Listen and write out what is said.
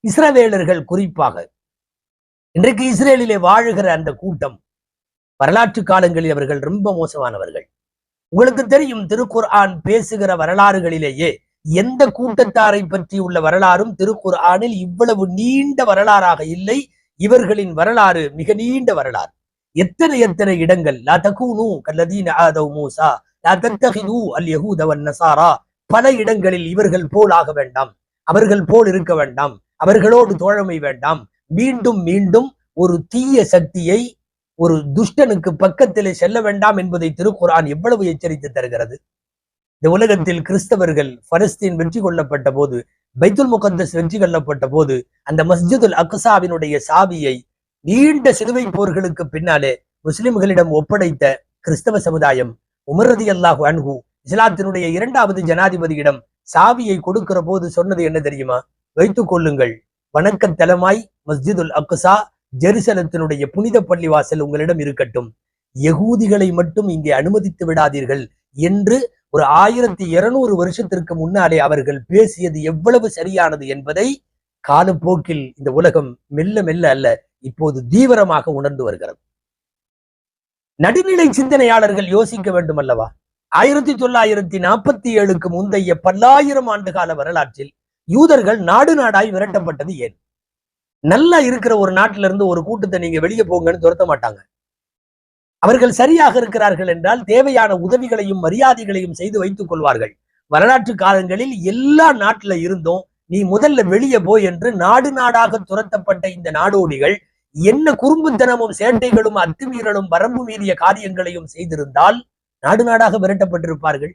இஸ்ரவேலர்கள் குறிப்பாக இன்றைக்கு இஸ்ரேலிலே வாழுகிற அந்த கூட்டம் வரலாற்று காலங்களில் அவர்கள் ரொம்ப மோசமானவர்கள். உங்களுக்கு தெரியும், திருக்குர்ஆன் பேசுகிற வரலாறுகளிலேயே எந்த கூட்டத்தாரை பற்றி உள்ள வரலாறும் திருக்குர்ஆனில் இவ்வளவு நீண்ட வரலாறாக இல்லை. இவர்களின் வரலாறு மிக நீண்ட வரலாறு. எத்தனை எத்தனை இடங்கள், லா தகூனு கல்லதீன ஆதவ் மூசா லா தத்தகிது அல் யஹூத வன் நஸாரா, பல இடங்களில் இவர்கள் போல் ஆக வேண்டாம், அவர்கள் போல் இருக்க வேண்டாம், அவர்களோடு தோழமை வேண்டாம். மீண்டும் மீண்டும் ஒரு தீய சக்தியை, ஒரு துஷ்டனுக்கு பக்கத்திலே செல்ல வேண்டாம் என்பதை திருக்குர்ஆன் எவ்வளவு எச்சரித்து தருகிறது. இந்த உலகத்தில் கிறிஸ்தவர்கள் பலஸ்தீன் வெற்றி கொள்ளப்பட்ட போது, பைத்துல் முகத்தஸ் வெற்றி கொள்ளப்பட்ட போது, அந்த மஸ்ஜிதுல் அக்ஸாவினுடைய சாவியை நீண்ட சிலுவை போர்களுக்கு பின்னாலே முஸ்லிம்களிடம் ஒப்படைத்த கிறிஸ்தவ சமுதாயம் உமர் ரலியல்லாஹு அன்ஹு இஸ்லாத்தினுடைய இரண்டாவது ஜனாதிபதியிடம் சாவியை கொடுக்கிற போது சொன்னது என்ன தெரியுமா? வைத்துக் கொள்ளுங்கள், வணக்க தலமாய் மஸ்ஜிதுல் அக்ஸா, ஜெருசலத்தினுடைய புனித பள்ளிவாசல் உங்களிடம் இருக்கட்டும், யகூதிகளை மட்டும் இங்கே அனுமதித்து விடாதீர்கள் என்று ஒரு 1200 வருஷத்திற்கு முன்னாலே அவர்கள் பேசியது எவ்வளவு சரியானது என்பதை காலப்போக்கில் இந்த உலகம் மெல்ல மெல்ல அல்ல, இப்போது தீவிரமாக உணர்ந்து வருகிறது. நடுநிலை சிந்தனையாளர்கள் யோசிக்க வேண்டும் அல்லவா? 1947க்கு முந்தைய பல்லாயிரம் ஆண்டு கால வரலாற்றில் யூதர்கள் நாடு நாடாய் விரட்டப்பட்டது ஏன்? நல்லா இருக்கிற ஒரு நாட்டில இருந்து ஒரு கூட்டத்தை நீங்க வெளியே போங்கன்னு துரத்த மாட்டாங்க. அவர்கள் சரியாக இருக்கிறார்கள் என்றால் தேவையான உதவிகளையும் மரியாதைகளையும் செய்து வைத்துக் கொள்வார்கள். வரலாற்று காலங்களில் எல்லா நாட்டில இருந்தும் நீ முதல்ல வெளியே போய் என்று நாடு நாடாக துரத்தப்பட்ட இந்த நாடோடிகள் என்ன குறும்புத்தனமும் சேட்டைகளும் அத்துமீறலும் வரம்பு மீறிய காரியங்களையும் செய்திருந்தால் நாடு நாடாக விரட்டப்பட்டிருப்பார்கள்.